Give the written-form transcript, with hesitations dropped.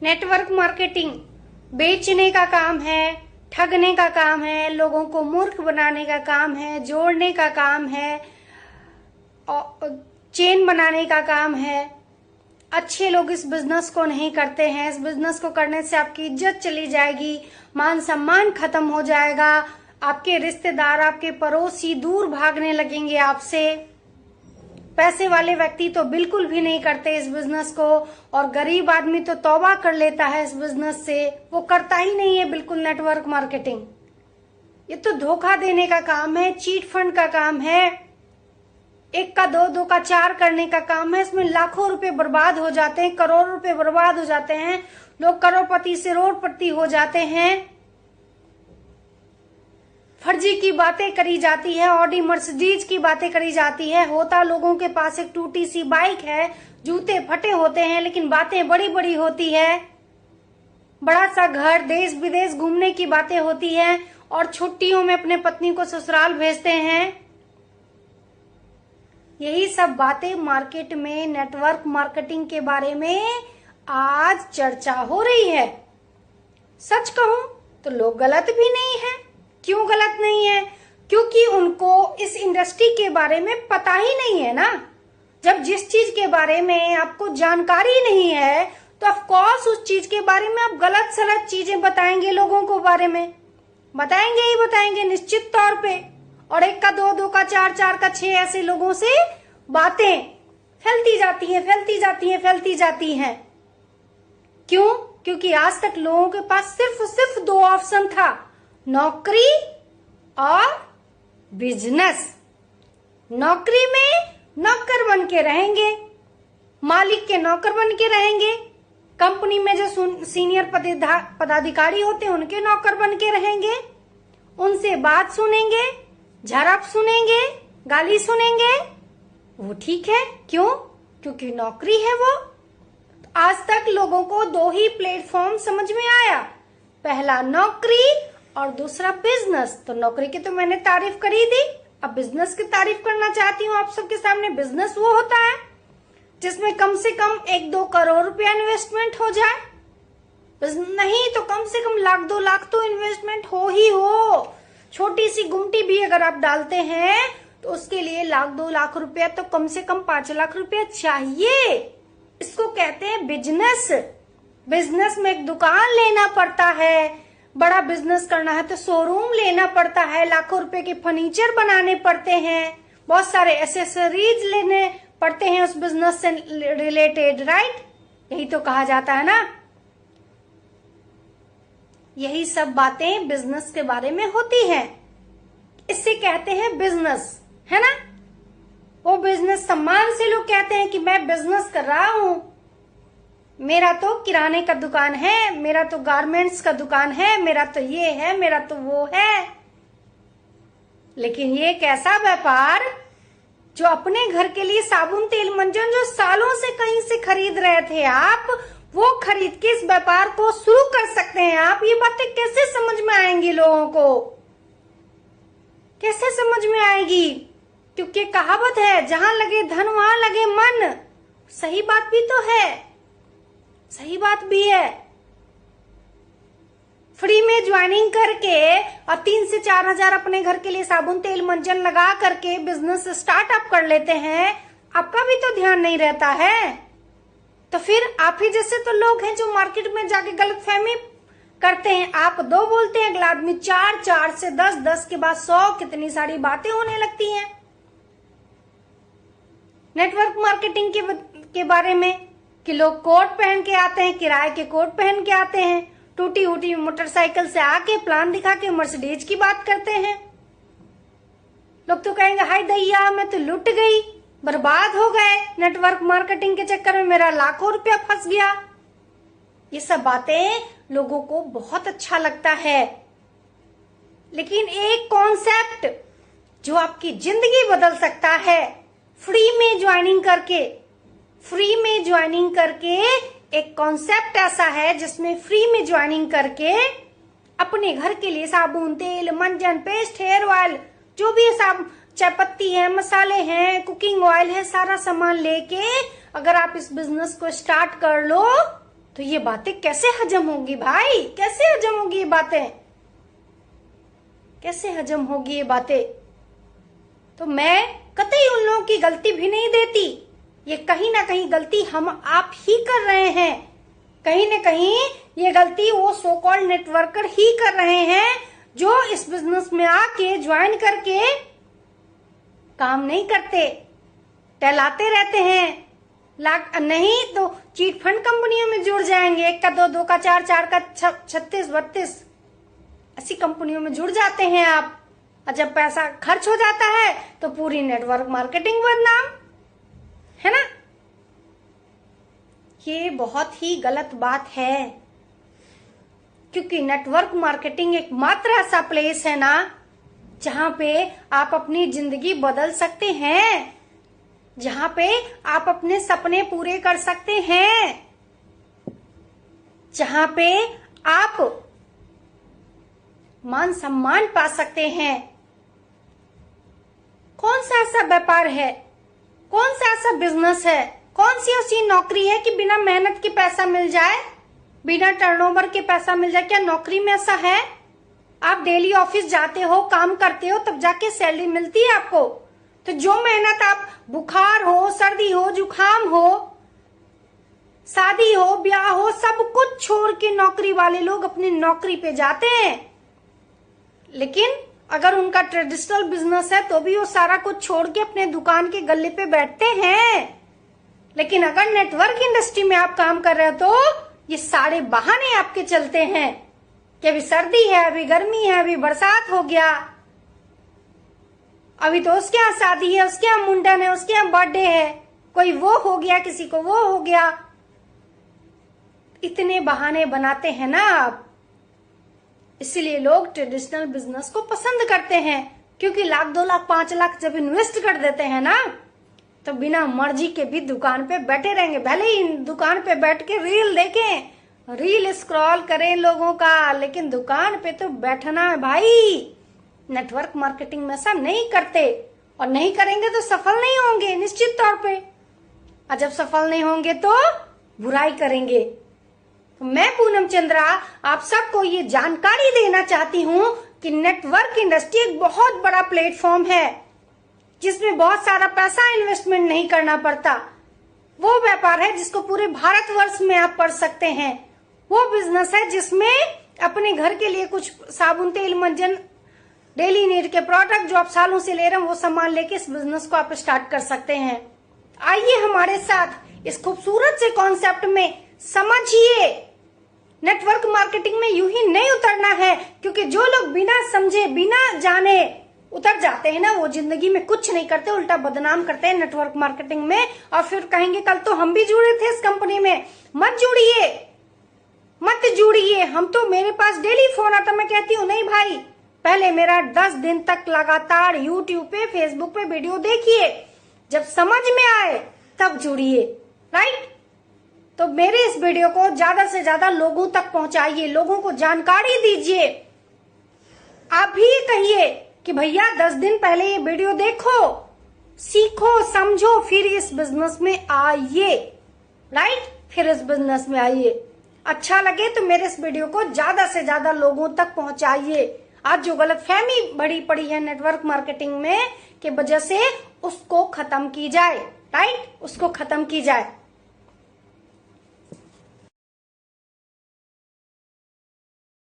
Network marketing बेचने का काम है, ठगने का काम है, लोगों को मूर्ख बनाने का काम है, जोड़ने का काम है, चेन बनाने का काम है। अच्छे लोग इस बिजनेस को नहीं करते हैं। इस बिजनेस को करने से आपकी इज्जत चली जाएगी, मान सम्मान खत्म हो जाएगा, आपके रिश्तेदार, आपके पड़ोसी दूर भागने लगेंगे आपसे। पैसे वाले व्यक्ति तो बिल्कुल भी नहीं करते इस बिजनेस को, और गरीब आदमी तो तौबा कर लेता है इस बिजनेस से, वो करता ही नहीं है बिल्कुल नेटवर्क मार्केटिंग। ये तो धोखा देने का काम है, चीट फंड का काम है, एक का दो, दो का चार करने का काम है। इसमें लाखों रुपए बर्बाद हो जाते हैं, करोड़ों रुपए बर्बाद हो जाते हैं, लोग करोड़पति से रोडपति हो जाते हैं। फर्जी की बातें करी जाती है, ऑडी मर्सिडीज की बातें करी जाती है। होता लोगों के पास एक टूटी सी बाइक है, जूते फटे होते हैं, लेकिन बातें बड़ी बड़ी होती है। बड़ा सा घर, देश विदेश घूमने की बातें होती है, और छुट्टियों में अपने पत्नी को ससुराल भेजते हैं। यही सब बातें मार्केट में नेटवर्क मार्केटिंग के बारे में आज चर्चा हो रही है। सच कहूं तो लोग गलत भी नहीं है। क्यों गलत नहीं है? क्योंकि उनको इस इंडस्ट्री के बारे में पता ही नहीं है ना। जब जिस चीज के बारे में आपको जानकारी नहीं है तो ऑफ कोर्स उस चीज के बारे में आप गलत सलत चीजें बताएंगे, लोगों को बारे में बताएंगे ही बताएंगे निश्चित तौर पे। और एक का दो, दो का चार, चार का छह, ऐसे लोगों से बातें फैलती जाती हैं, फैलती जाती हैं, फैलती जाती हैं। क्यों? क्योंकि आज तक लोगों के पास सिर्फ दो ऑप्शन था, नौकरी और बिजनेस। नौकरी में नौकर बन के रहेंगे, मालिक के नौकर बन के रहेंगे, कंपनी में जो सीनियर पदाधिकारी होते हैं उनके नौकर बन के रहेंगे, उनसे बात सुनेंगे, झड़प सुनेंगे, गाली सुनेंगे, वो ठीक है। क्यों? क्योंकि नौकरी है वो। आज तक लोगों को दो ही प्लेटफॉर्म समझ में आया, पहला नौकरी और दूसरा बिजनेस। तो नौकरी की तो मैंने तारीफ कर ही दी, अब बिजनेस की तारीफ करना चाहती हूँ आप सबके सामने। बिजनेस वो होता है जिसमें कम से कम 1-2 करोड़ रुपया इन्वेस्टमेंट हो जाए, नहीं तो कम से कम लाख 2 लाख तो इन्वेस्टमेंट हो ही हो। छोटी सी गुमटी भी अगर आप डालते हैं तो उसके लिए 1-2 लाख रुपया तो कम से कम 5 लाख रुपया चाहिए। इसको कहते हैं बिजनेस। बिजनेस में एक दुकान लेना पड़ता है, बड़ा बिजनेस करना है तो शोरूम लेना पड़ता है, लाखों रुपए के फर्नीचर बनाने पड़ते हैं, बहुत सारे एसेसरीज लेने पड़ते हैं उस बिजनेस से रिलेटेड, राइट? यही तो कहा जाता है ना। यही सब बातें बिजनेस के बारे में होती हैं, इससे कहते हैं बिजनेस, है ना। वो बिजनेस सम्मान से लोग कहते हैं कि मैं बिजनेस कर रहा हूं, मेरा तो किराने का दुकान है, मेरा तो गारमेंट्स का दुकान है, मेरा तो ये है, मेरा तो वो है। लेकिन ये एक ऐसा व्यापार जो अपने घर के लिए साबुन तेल मंजन जो सालों से कहीं से खरीद रहे थे आप, वो खरीद के इस व्यापार को शुरू कर सकते हैं आप। ये बातें कैसे समझ में आएंगी लोगों को? कैसे समझ में आएगी? क्योंकि कहावत है, जहां लगे धन वहां लगे मन। सही बात भी तो है, सही बात भी है। फ्री में ज्वाइनिंग करके और 3 से 4 हजार अपने घर के लिए साबुन तेल मंजन लगा करके बिजनेस स्टार्टअप कर लेते हैं, आपका भी तो ध्यान नहीं रहता है। तो फिर आप ही जैसे तो लोग हैं जो मार्केट में जाके गलतफहमी करते हैं। आप 2 बोलते हैं, अगला आदमी 4, 4 से 10, 10 के बाद 100, कितनी सारी बातें होने लगती हैं नेटवर्क मार्केटिंग के बारे में। कि लोग कोट पहन के आते हैं, किराए के कोट पहन के आते हैं, टूटी उटी मोटरसाइकिल से आके प्लान दिखा के मर्सिडीज की बात करते हैं। लोग तो कहेंगे हाय दैया मैं तो लुट गई, बर्बाद हो गए, नेटवर्क मार्केटिंग के चक्कर में मेरा लाखों रुपया फंस गया। ये सब बातें लोगों को बहुत अच्छा लगता है, लेकिन एक कॉन्सेप्ट जो आपकी जिंदगी बदल सकता है, फ्री में ज्वाइनिंग करके, फ्री में ज्वाइनिंग करके एक कॉन्सेप्ट ऐसा है जिसमें फ्री में ज्वाइनिंग करके अपने घर के लिए साबुन तेल मंजन पेस्ट हेयर ऑयल जो भी सब चाय पत्ती है, मसाले हैं, कुकिंग ऑयल है, सारा सामान लेके अगर आप इस बिजनेस को स्टार्ट कर लो तो ये बातें कैसे हजम होंगी भाई? कैसे हजम होगी ये बातें? कैसे हजम होगी ये बातें? तो मैं कतई उन लोगों की गलती भी नहीं देती। ये कहीं ना कहीं गलती हम आप ही कर रहे हैं। कहीं ना कहीं ये गलती वो सो कॉल्ड नेटवर्कर ही कर रहे हैं जो इस बिजनेस में आके ज्वाइन करके काम नहीं करते, टहलाते रहते हैं। नहीं तो चीट फंड कंपनियों में जुड़ जाएंगे। 1 का 2, 2 का 4, 4 का 36, 32 ऐसी कंपनियों में जुड़ जाते हैं आप। और जब पैसा खर्च हो जाता है तो पूरी नेटवर्क मार्केटिंग बदनाम, है ना? ये बहुत ही गलत बात है, क्योंकि नेटवर्क मार्केटिंग एक मात्र ऐसा प्लेस है ना जहां पे आप अपनी जिंदगी बदल सकते हैं, जहां पे आप अपने सपने पूरे कर सकते हैं, जहां पे आप मान सम्मान पा सकते हैं। कौन सा ऐसा व्यापार है, कौन सा ऐसा बिजनेस है, कौन सी ऐसी नौकरी है कि बिना मेहनत के पैसा मिल जाए, बिना टर्नओवर के पैसा मिल जाए? क्या नौकरी में ऐसा है? आप डेली ऑफिस जाते हो, काम करते हो, तब जाके सैलरी मिलती है आपको। तो जो मेहनत आप, बुखार हो, सर्दी हो, जुखाम हो, शादी हो, ब्याह हो, सब कुछ छोड़ के नौकरी वाले लोग अपनी नौकरी पे जाते हैं। लेकिन अगर उनका ट्रेडिशनल बिजनेस है तो भी वो सारा कुछ छोड़ के अपने दुकान के गल्ले पे बैठते हैं। लेकिन अगर नेटवर्क इंडस्ट्री में आप काम कर रहे हो तो ये सारे बहाने आपके चलते हैं कि अभी सर्दी है, अभी गर्मी है, अभी बरसात हो गया, अभी तो उसके यहाँ शादी है, उसके यहाँ मुंडन है, उसके यहाँ बर्थडे है, कोई वो हो गया, किसी को वो हो गया। इतने बहाने बनाते हैं ना आप। इसलिए लोग ट्रेडिशनल बिजनेस को पसंद करते हैं, क्योंकि 1 लाख 2 लाख 5 लाख जब इन्वेस्ट कर देते हैं ना तो बिना मर्जी के भी दुकान पे बैठे रहेंगे। भले ही दुकान पे बैठ के रील देखें, रील स्क्रॉल करें लोगों का, लेकिन दुकान पे तो बैठना है भाई। नेटवर्क मार्केटिंग में ऐसा नहीं करते, और नहीं करेंगे तो सफल नहीं होंगे निश्चित तौर पे। और जब सफल नहीं होंगे तो बुराई करेंगे। तो मैं पूनम चंद्रा आप सबको ये जानकारी देना चाहती हूँ कि नेटवर्क इंडस्ट्री एक बहुत बड़ा प्लेटफॉर्म है जिसमें बहुत सारा पैसा इन्वेस्टमेंट नहीं करना पड़ता। वो व्यापार है जिसको पूरे भारतवर्ष में आप पढ़ सकते हैं। वो बिजनेस है जिसमें अपने घर के लिए कुछ साबुन, तेल, मंजन, डेली नीड के प्रोडक्ट जो आप सालों से ले रहे हैं वो सामान लेके इस बिजनेस को आप स्टार्ट कर सकते हैं। आइए हमारे साथ इस खूबसूरत से कॉन्सेप्ट में समझिए। नेटवर्क मार्केटिंग में यूं ही नहीं उतरना है, क्योंकि जो लोग बिना समझे, बिना जाने उतर जाते हैं ना, वो जिंदगी में कुछ नहीं करते, उल्टा बदनाम करते हैं नेटवर्क मार्केटिंग में। और फिर कहेंगे कल तो हम भी जुड़े थे इस कंपनी में। मत जुड़िए, मत जुड़िए। हम तो, मेरे पास डेली फोन आता, मैं कहती हूँ नहीं भाई, पहले मेरा 10 दिन तक लगातार YouTube पे, Facebook पे वीडियो देखिए, जब समझ में आए तब जुड़िए। राइट? तो मेरे इस वीडियो को ज्यादा से ज्यादा लोगों तक पहुंचाइए, लोगों को जानकारी दीजिए। आप भी कहिए कि भैया 10 दिन पहले ये वीडियो देखो, सीखो, समझो, फिर इस बिजनेस में आइए। राइट? फिर इस बिजनेस में आइए। अच्छा लगे तो मेरे इस वीडियो को ज्यादा से ज्यादा लोगों तक पहुंचाइए। आज जो गलतफहमी बढ़ी पड़ी है नेटवर्क मार्केटिंग में के वजह से, उसको खत्म की जाए। राइट? उसको खत्म की जाए।